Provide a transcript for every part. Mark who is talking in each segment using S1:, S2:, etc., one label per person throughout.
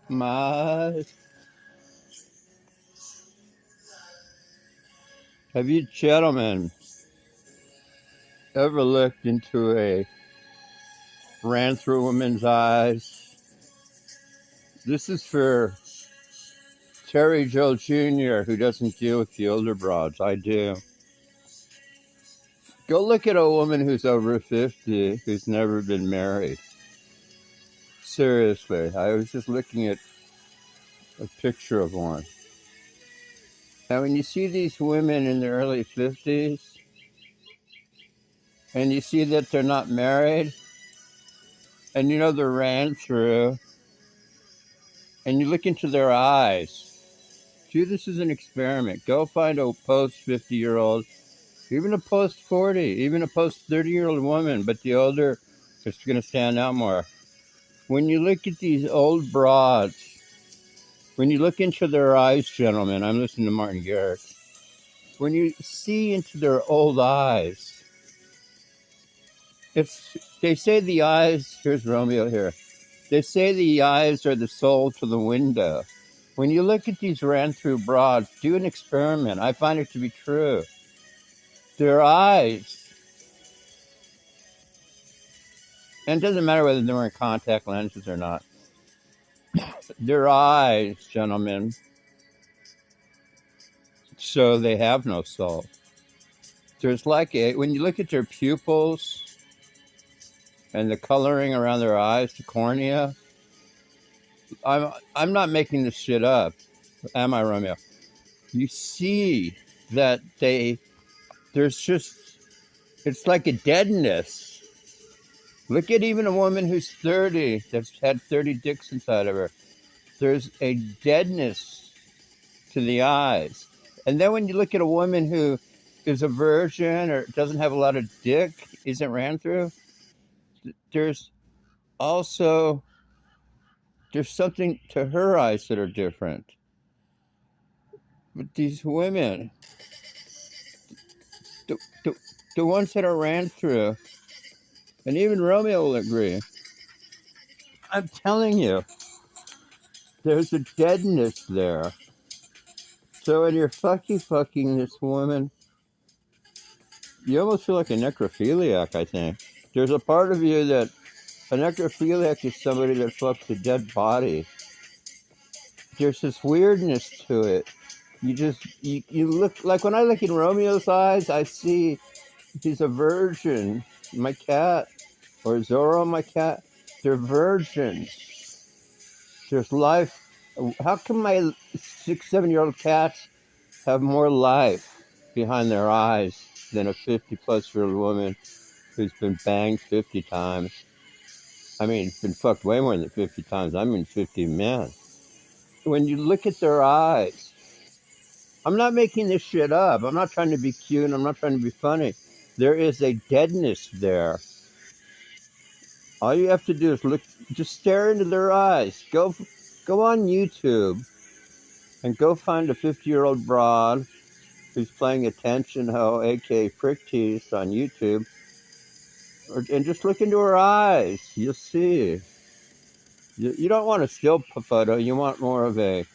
S1: My, have you gentlemen ever looked into ran through a woman's eyes? This is for Terry Joe Jr., who doesn't deal with the older broads. I do. Go look at a woman who's over 50 who's never been married. Seriously, I was just looking at a picture of one. Now, when you see these women in their early 50s and you see that they're not married and you know they're ran through and you look into their eyes, do this as an experiment. Go find a post 50-year-old, even a post 40, even a post 30-year-old woman, but the older, it's going to stand out more. When you look at these old broads, when you look into their eyes, gentlemen, I'm listening to Martin Garrix. When you see into their old eyes, they say the eyes, here's Romeo here. They say the eyes are the soul to the window. When you look at these ran through broads, do an experiment. I find it to be true. Their eyes, and it doesn't matter whether they're wearing contact lenses or not, their eyes, gentlemen, so they have no soul. There's when you look at their pupils and the coloring around their eyes, the cornea, I'm not making this shit up, am I, Romeo? You see that there's just, it's like a deadness. Look at even a woman who's 30 that's had 30 dicks inside of her. There's a deadness to the eyes. And then when you look at a woman who is a virgin or doesn't have a lot of dick, isn't ran through, there's something to her eyes that are different. But these women, the ones that are ran through, and even Romeo will agree, I'm telling you, there's a deadness there. So when you're fucking this woman, you almost feel like a necrophiliac, I think. There's a part of you that a necrophiliac is somebody that fucks a dead body. There's this weirdness to it. You look, like when I look in Romeo's eyes, I see he's a virgin. My cat, or Zorro, my cat, they're virgins. There's life. How come my 6, 7-year-old cats have more life behind their eyes than a 50-plus-year-old woman who's been banged 50 times? I mean, been fucked way more than 50 times. I mean 50 men. When you look at their eyes, I'm not making this shit up. I'm not trying to be cute. I'm not trying to be funny. There is a deadness there. All you have to do is look, just stare into their eyes. Go on YouTube and go find a 50-year-old broad who's playing attention hoe, aka prick tease on YouTube, and just look into her eyes. You'll see. You don't want a still photo. You want more of a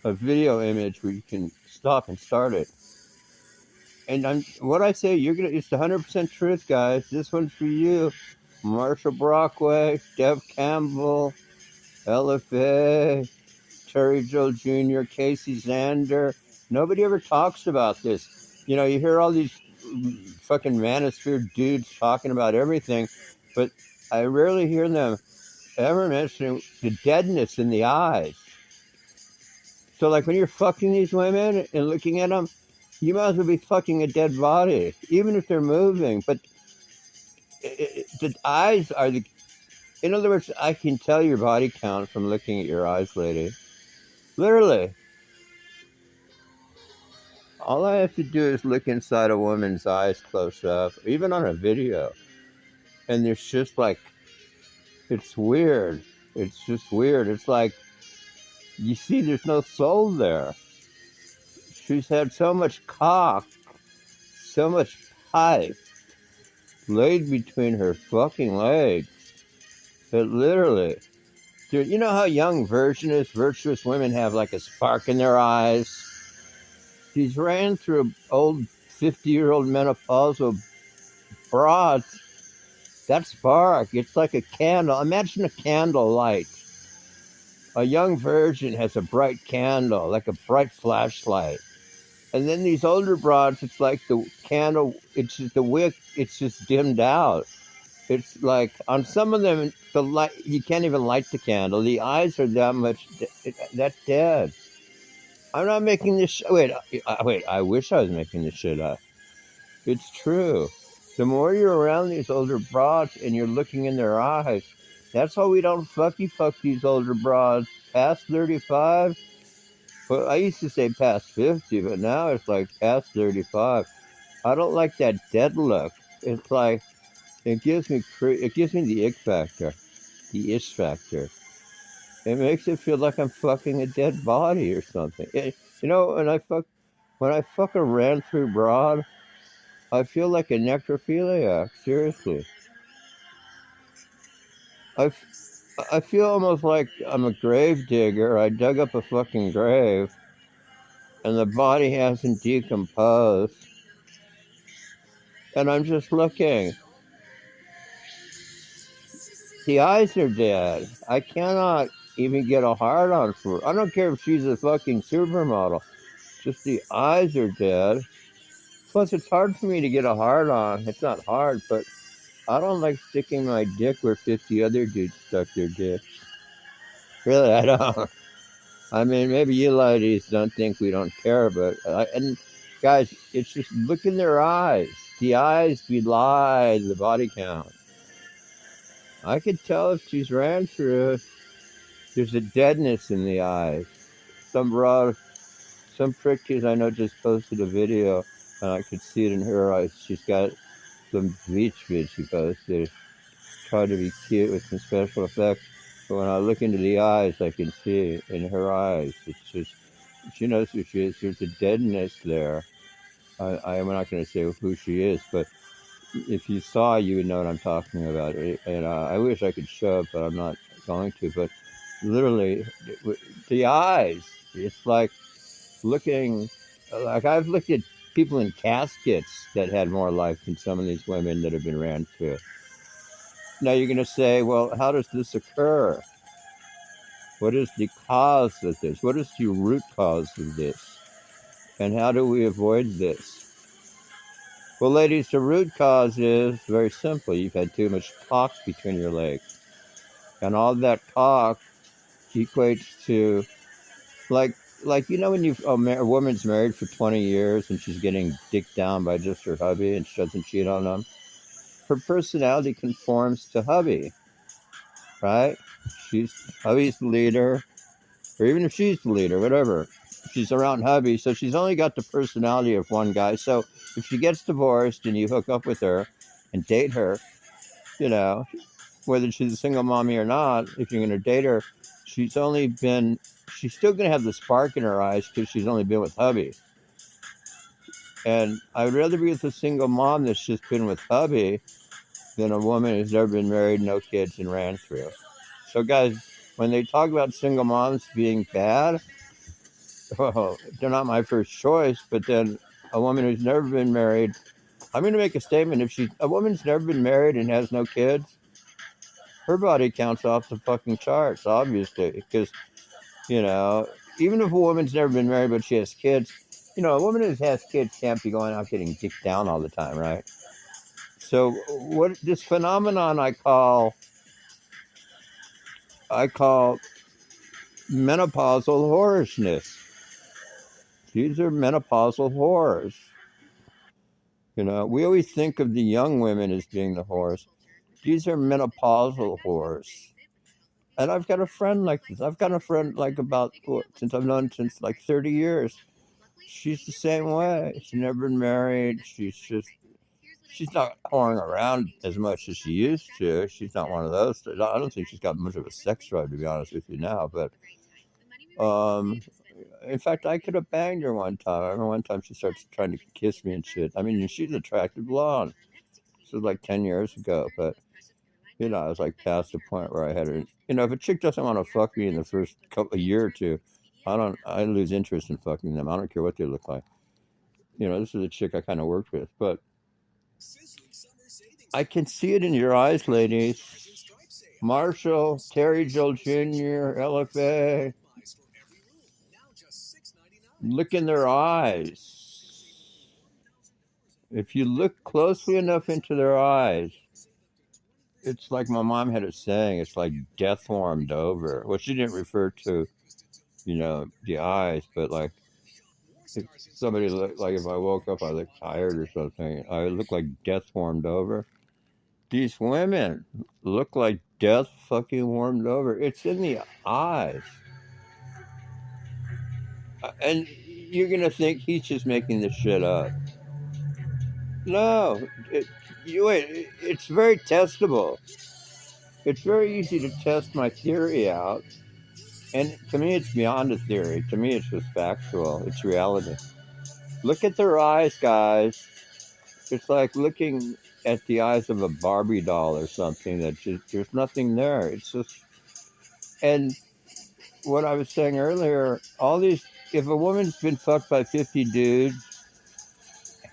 S1: video image where you can stop and start it. And what I say, it's 100% truth, guys. This one's for you. Marshall Brockway, Dev Campbell, LFA, Terry Joe Jr., Casey Zander. Nobody ever talks about this. You know, you hear all these fucking manosphere dudes talking about everything, but I rarely hear them ever mentioning the deadness in the eyes. So, like, when you're fucking these women and looking at them, you might as well be fucking a dead body, even if they're moving. But the eyes are the... In other words, I can tell your body count from looking at your eyes, lady. Literally. All I have to do is look inside a woman's eyes close up, even on a video. And there's just like... It's weird. It's just weird. It's like, you see, there's no soul there. She's had so much cock, so much pipe laid between her fucking legs that literally Dude, you know how young virtuous women have like a spark in their eyes? She's ran through old 50-year-old menopausal broads. That spark, it's like a candle. Imagine a candle light. A young virgin has a bright candle, like a bright flashlight. And then these older broads, it's like the candle, it's just the wick, it's just dimmed out. It's like on some of them, the light, you can't even light the candle. The eyes are that much, that dead. I'm not making this. Wait, I wish I was making this shit up. It's true. The more you're around these older broads and you're looking in their eyes, that's why we don't fuck these older broads past 35. Well, I used to say past 50, but now it's like past 35. I don't like that dead look. It's like it gives me the ick factor, the ish factor. It makes it feel like I'm fucking a dead body or something. When I fuck a ran through broad, I feel like a necrophiliac. Seriously, I, I feel almost like I'm a grave digger. I dug up a fucking grave, and the body hasn't decomposed, and I'm just looking. The eyes are dead. I cannot even get a hard on for her. I don't care if she's a fucking supermodel. Just the eyes are dead. Plus, it's hard for me to get a hard on. It's not hard, but I don't like sticking my dick where 50 other dudes stuck their dicks. Really, I don't. I mean, maybe you ladies don't think we don't care, but and guys, it's just look in their eyes. The eyes belie the body count. I could tell if she's ran through. There's a deadness in the eyes. Some prick I know just posted a video, and I could see it in her eyes. She's got some beach vid she posted. Tried to be cute with some special effects, but when I look into the eyes, I can see it in her eyes. It's just, she knows who she is. There's a deadness there. I'm not going to say who she is, but if you saw, you would know what I'm talking about. And I wish I could show it, but I'm not going to. But literally, the eyes, it's like looking, like I've looked at people in caskets that had more life than some of these women that have been ran through. Now you're going to say, well, how does this occur? What is the cause of this? What is the root cause of this? And how do we avoid this? Well, ladies, the root cause is very simple. You've had too much talk between your legs. And all that talk equates to, like when a woman's married for 20 years and she's getting dicked down by just her hubby and she doesn't cheat on him. Her personality conforms to hubby, right? Hubby's the leader, or even if she's the leader, whatever. She's around hubby, so she's only got the personality of one guy. So if she gets divorced and you hook up with her and date her, whether she's a single mommy or not, if you're going to date her, she's still going to have the spark in her eyes because she's only been with hubby. And I would rather be with a single mom that's just been with hubby than a woman who's never been married, no kids, and ran through. So, guys, when they talk about single moms being bad, well, they're not my first choice. But then a woman who's never been married, I'm going to make a statement. If a woman's never been married and has no kids, her body counts off the fucking charts, obviously. Because, even if a woman's never been married but she has kids, a woman who has kids can't be going out getting dicked down all the time, right? So what this phenomenon I call menopausal whorishness. These are menopausal whores. We always think of the young women as being the whores. These are menopausal whores. And I've got a friend like this. I've got a friend since I've known since like 30 years. She's the same way. She's never been married. She's not whoring around as much as she used to. She's not one of those. I don't think she's got much of a sex drive, to be honest with you now. But in fact, I could have banged her one time. I remember one time she starts trying to kiss me and shit. I mean, she's an attractive blonde. This was like 10 years ago, but You know, I was like past the point where I had it. You know, if a chick doesn't want to fuck me in the first couple a year or two, I lose interest in fucking them. I don't care what they look like. You know, this is a chick I kind of worked with, but I can see it in your eyes, ladies. Marshall, Terry Joel Jr., LFA. Look in their eyes. If you look closely enough into their eyes, it's like my mom had a saying, it's like death warmed over. Well, she didn't refer to, you know, the eyes, but like if somebody looked like if I woke up, I looked tired or something, I look like death warmed over. These women look like death fucking warmed over. It's in the eyes. And you're going to think he's just making this shit up. No, it's very testable. It's very easy to test my theory out. And to me, it's beyond a theory. To me, it's just factual. It's reality. Look at their eyes, guys. It's like looking at the eyes of a Barbie doll or something that just, there's nothing there. It's just, and what I was saying earlier, all these, if a woman's been fucked by 50 dudes,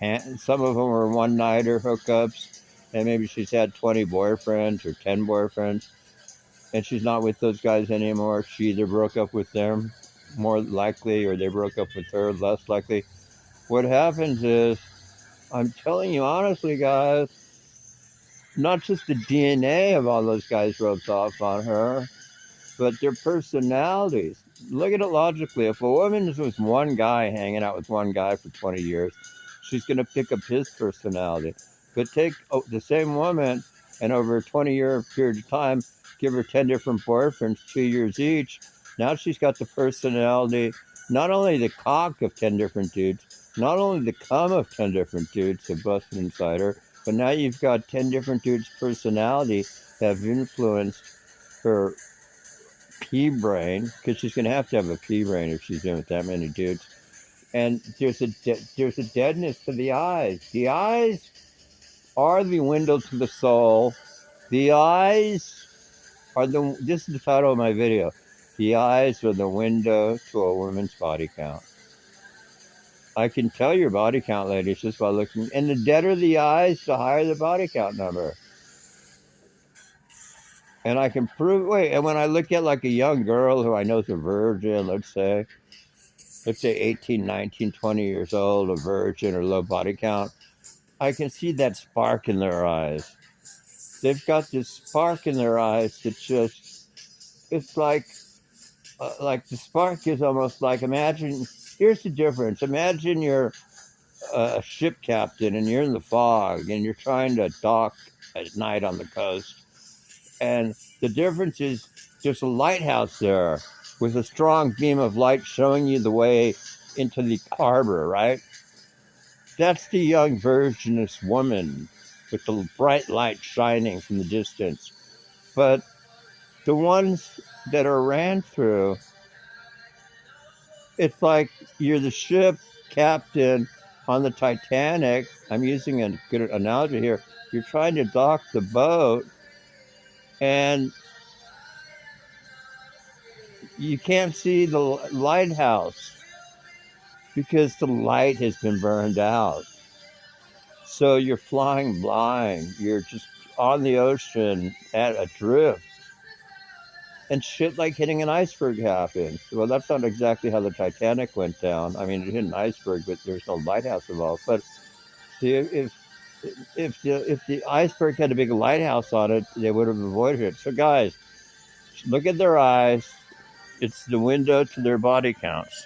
S1: and some of them are one-nighter hookups, and maybe she's had 20 boyfriends or 10 boyfriends, and she's not with those guys anymore. She either broke up with them, more likely, or they broke up with her, less likely. What happens is, I'm telling you honestly, guys, not just the DNA of all those guys rubs off on her, but their personalities. Look at it logically. If a woman is with one guy, hanging out with one guy for 20 years, she's going to pick up his personality. But take the same woman and over a 20-year period of time, give her 10 different boyfriends, 2 years each. Now she's got the personality, not only the cock of 10 different dudes, not only the cum of 10 different dudes that busted inside her, but now you've got 10 different dudes' personality that have influenced her pea brain, because she's going to have a pea brain if she's in with that many dudes. And there's a deadness to the eyes. The eyes are the window to the soul. The eyes are this is the title of my video. The eyes are the window to a woman's body count. I can tell your body count, ladies, just by looking. And the deader the eyes, the higher the body count number. And I can prove, and when I look at like a young girl who I know is a virgin, let's say 18, 19, 20 years old, a virgin or low body count, I can see that spark in their eyes. They've got this spark in their eyes that just, it's like the spark is almost like, imagine, here's the difference. Imagine you're a ship captain and you're in the fog and you're trying to dock at night on the coast. And the difference is there's a lighthouse there with a strong beam of light showing you the way into the harbor, right? That's the young virginous woman with the bright light shining from the distance. But the ones that are ran through, it's like you're the ship captain on the Titanic. I'm using a good analogy here. You're trying to dock the boat, and you can't see the lighthouse because the light has been burned out. So you're flying blind. You're just on the ocean at adrift. And shit like hitting an iceberg happens. Well, that's not exactly how the Titanic went down. I mean, it hit an iceberg, but there's no lighthouse involved. But see, if the iceberg had a big lighthouse on it, they would have avoided it. So guys, look at their eyes. It's the window to their body counts.